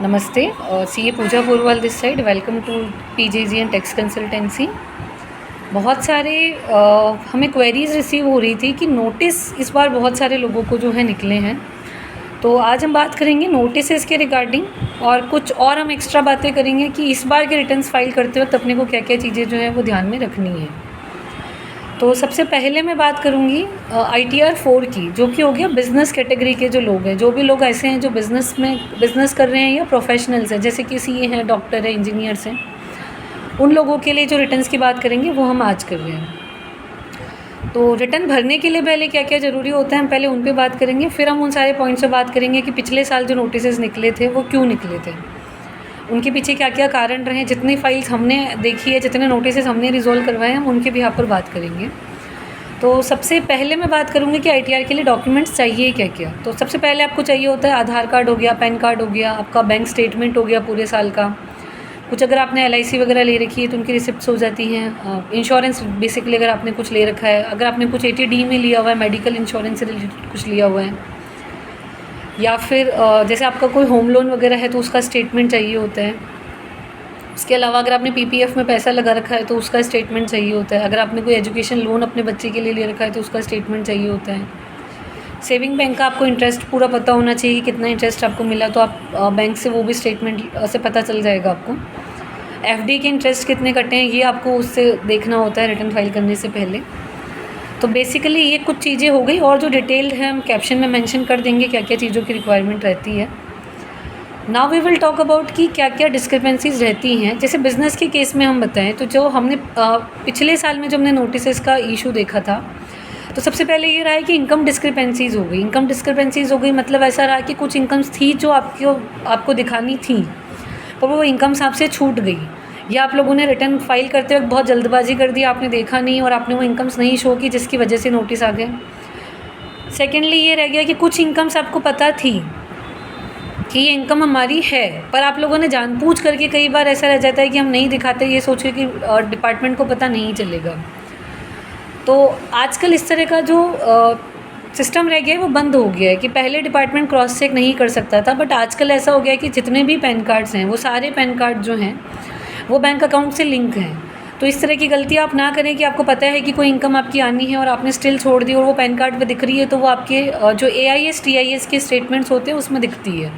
नमस्ते, CA Pooja Purwal this side. Welcome to PJG and tax consultancy. बहुत सारे हमें क्वेरीज़ रिसीव हो रही थी कि नोटिस इस बार बहुत सारे लोगों को जो है निकले हैं। तो आज हम बात करेंगे नोटिसेस के रिगार्डिंग, और कुछ और हम एक्स्ट्रा बातें करेंगे कि इस बार के रिटर्न्स फाइल करते वक्त अपने को क्या क्या चीज़ें जो हैं वो ध्यान में रखनी है। तो सबसे पहले मैं बात करूँगी ITR 4 की, जो कि हो गया बिज़नेस कैटेगरी के जो लोग हैं, जो भी लोग ऐसे हैं जो बिज़नेस कर रहे हैं या प्रोफेशनल्स हैं, जैसे कि सीए हैं, डॉक्टर हैं, इंजीनियर्स हैं, उन लोगों के लिए जो रिटर्न्स की बात करेंगे वो हम आज कर रहे हैं। तो रिटर्न भरने के लिए पहले क्या क्या ज़रूरी होता है, हम पहले उन पे बात करेंगे, फिर हम उन सारे पॉइंट्स पे बात करेंगे कि पिछले साल जो नोटिसेस निकले थे वो क्यों निकले थे, उनके पीछे क्या क्या कारण रहे, जितनी फाइल्स हमने देखी है, जितने नोटिसेस हमने रिजॉल्व करवाए हैं, हम उनके भी यहाँ पर बात करेंगे। तो सबसे पहले मैं बात करूँगी कि ITR के लिए डॉक्यूमेंट्स चाहिए क्या क्या। तो सबसे पहले आपको चाहिए होता है आधार कार्ड हो गया, पैन कार्ड हो गया, आपका बैंक स्टेटमेंट हो गया पूरे साल का, कुछ अगर आपने LIC वगैरह ले रखी है तो उनकी रिसिप्ट्स हो जाती हैं, इंश्योरेंस बेसिकली अगर आपने कुछ ले रखा है, अगर आपने कुछ ATD में लिया हुआ है, मेडिकल इंश्योरेंस से रिलेटेड कुछ लिया हुआ है, या फिर जैसे आपका कोई होम लोन वगैरह है तो उसका स्टेटमेंट चाहिए होता है। उसके अलावा अगर आपने PPF में पैसा लगा रखा है तो उसका स्टेटमेंट चाहिए होता है। अगर आपने कोई एजुकेशन लोन अपने बच्चे के लिए ले रखा है तो उसका स्टेटमेंट चाहिए होता है। सेविंग बैंक का आपको इंटरेस्ट पूरा पता होना चाहिए कि कितना इंटरेस्ट आपको मिला, तो आप बैंक से वो भी स्टेटमेंट से पता चल जाएगा आपको। FD के इंटरेस्ट कितने कटे हैं ये आपको उससे देखना होता है रिटर्न फाइल करने से पहले। तो बेसिकली ये कुछ चीज़ें हो गई, और जो डिटेल्ड है हम कैप्शन में मेंशन कर देंगे क्या क्या चीज़ों की रिक्वायरमेंट रहती है। Now we will talk about कि क्या क्या डिस्क्रिपेंसीज रहती हैं। जैसे बिज़नेस के केस में हम बताएं तो जो हमने पिछले साल में जो हमने नोटिसेस का इशू देखा था, तो सबसे पहले ये रहा है कि इनकम डिस्क्रिपेंसीज हो गई। इनकम डिस्क्रिपेंसीज हो गई मतलब ऐसा रहा कि कुछ इनकम्स थी जो आपको दिखानी थी, पर वो इनकम्स आपसे छूट गई, या आप लोगों ने रिटर्न फाइल करते वक्त बहुत जल्दबाजी कर दी, आपने देखा नहीं और आपने वो इनकम्स नहीं शो की, जिसकी वजह से नोटिस आ गए। सेकेंडली ये रह गया कि कुछ इनकम्स आपको पता थी कि ये इनकम हमारी है, पर आप लोगों ने जानबूझ करके, कई बार ऐसा रह जाता है कि हम नहीं दिखाते ये सोच के कि डिपार्टमेंट को पता नहीं चलेगा। तो आजकल इस तरह का जो सिस्टम रह गया है वो बंद हो गया है कि पहले डिपार्टमेंट क्रॉस चेक नहीं कर सकता था, बट आजकल ऐसा हो गया है कि जितने भी पैन कार्ड्स हैं वो सारे पैन कार्ड जो हैं वो बैंक अकाउंट से लिंक हैं। तो इस तरह की गलती आप ना करें कि आपको पता है कि कोई इनकम आपकी आनी है और आपने स्टिल छोड़ दी और वो पैन कार्ड पे दिख रही है, तो वो आपके जो AIS TIS के स्टेटमेंट्स होते हैं उसमें दिखती है।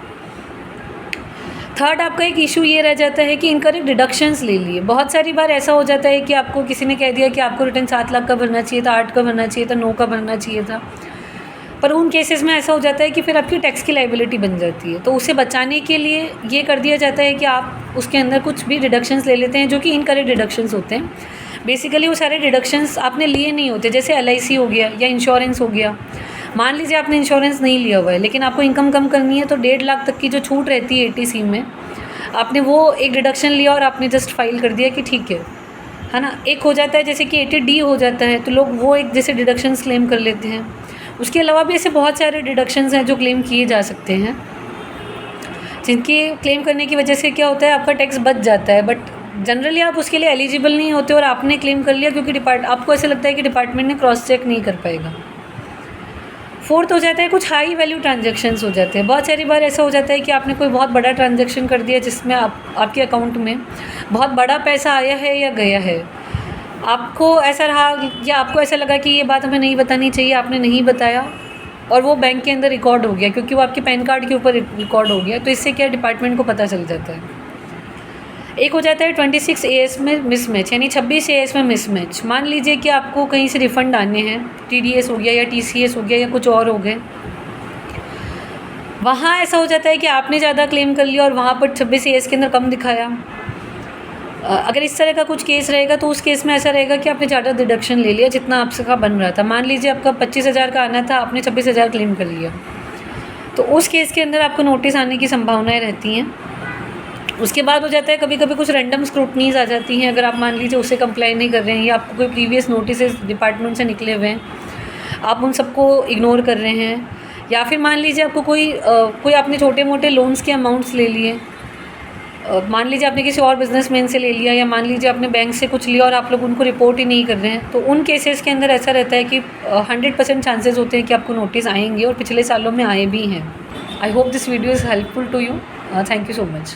थर्ड आपका एक इशू ये रह जाता है कि इनकरेक्ट डिडक्शंस ले लिए। बहुत सारी बार ऐसा हो जाता है कि आपको किसी ने कह दिया कि आपको रिटर्न 7 लाख का भरना चाहिए था, 8 का भरना चाहिए था, 9 का भरना चाहिए था, पर उन केसेस में ऐसा हो जाता है कि फिर आपकी टैक्स की लायबिलिटी बन जाती है। तो उसे बचाने के लिए ये कर दिया जाता है कि आप उसके अंदर कुछ भी डिडक्शंस ले लेते हैं जो कि इनकरेक्ट डिडक्शंस होते हैं। बेसिकली वो सारे डिडक्शंस आपने लिए नहीं होते, जैसे LIC हो गया या इंश्योरेंस हो गया। मान लीजिए आपने इंश्योरेंस नहीं लिया हुआ है लेकिन आपको इनकम कम करनी है, तो 1.5 लाख तक की जो छूट रहती है ATC में, आपने वो एक डिडक्शन लिया और आपने जस्ट फाइल कर दिया कि ठीक है ना। एक हो जाता है जैसे कि ATD हो जाता है, तो लोग वो एक जैसे डिडक्शंस क्लेम कर लेते हैं। उसके अलावा भी ऐसे बहुत सारे डिडक्शंस हैं जो क्लेम किए जा सकते हैं, जिनकी क्लेम करने की वजह से क्या होता है आपका टैक्स बच जाता है, बट जनरली आप उसके लिए एलिजिबल नहीं होते और आपने क्लेम कर लिया क्योंकि आपको ऐसा लगता है कि डिपार्टमेंट ने क्रॉस चेक नहीं कर पाएगा। फोर्थ हो जाता है कुछ हाई वैल्यू ट्रांजैक्शंस हो जाते हैं। बहुत सारी बार ऐसा हो जाता है कि आपने कोई बहुत बड़ा ट्रांजैक्शन कर दिया जिसमें आपके अकाउंट में बहुत बड़ा पैसा आया है या गया है, आपको ऐसा रहा या आपको ऐसा लगा कि ये बात हमें नहीं बतानी चाहिए, आपने नहीं बताया और वो बैंक के अंदर रिकॉर्ड हो गया क्योंकि वो आपके पैन कार्ड के ऊपर रिकॉर्ड हो गया, तो इससे क्या डिपार्टमेंट को पता चल जाता है। एक हो जाता है 26 AS में मिसमैच, यानी 26 AS में मिसमैच। मान लीजिए कि आपको कहीं से रिफ़ंड आने हैं, TDS हो गया या TCS हो गया या कुछ और हो गए, वहाँ ऐसा हो जाता है कि आपने ज़्यादा क्लेम कर लिया और वहाँ पर 26 AS के अंदर कम दिखाया। अगर इस तरह का कुछ केस रहेगा तो उस केस में ऐसा रहेगा कि आपने ज़्यादा डिडक्शन ले लिया जितना आपसे का बन रहा था। मान लीजिए आपका 25,000 का आना था, आपने 26,000 क्लेम कर लिया, तो उस केस के अंदर आपको नोटिस आने की संभावनाएँ रहती हैं। उसके बाद हो जाता है कभी कभी कुछ रैंडम स्क्रूटनीज आ जाती हैं, अगर आप मान लीजिए उससे कंप्लाई नहीं कर रहे हैं या आपको कोई प्रीवियस नोटिस डिपार्टमेंट से निकले हुए हैं, आप उन सबको इग्नोर कर रहे हैं, या फिर मान लीजिए आपको कोई आपने छोटे मोटे लोन्स के अमाउंट्स ले लिए, मान लीजिए आपने किसी और बिजनेसमैन से ले लिया, या मान लीजिए आपने बैंक से कुछ लिया और आप लोग उनको रिपोर्ट ही नहीं कर रहे हैं, तो उन केसेस के अंदर ऐसा रहता है कि 100% चांसेस होते हैं कि आपको नोटिस आएंगे और पिछले सालों में आए भी हैं। I hope this video is helpful to you. Thank you so much.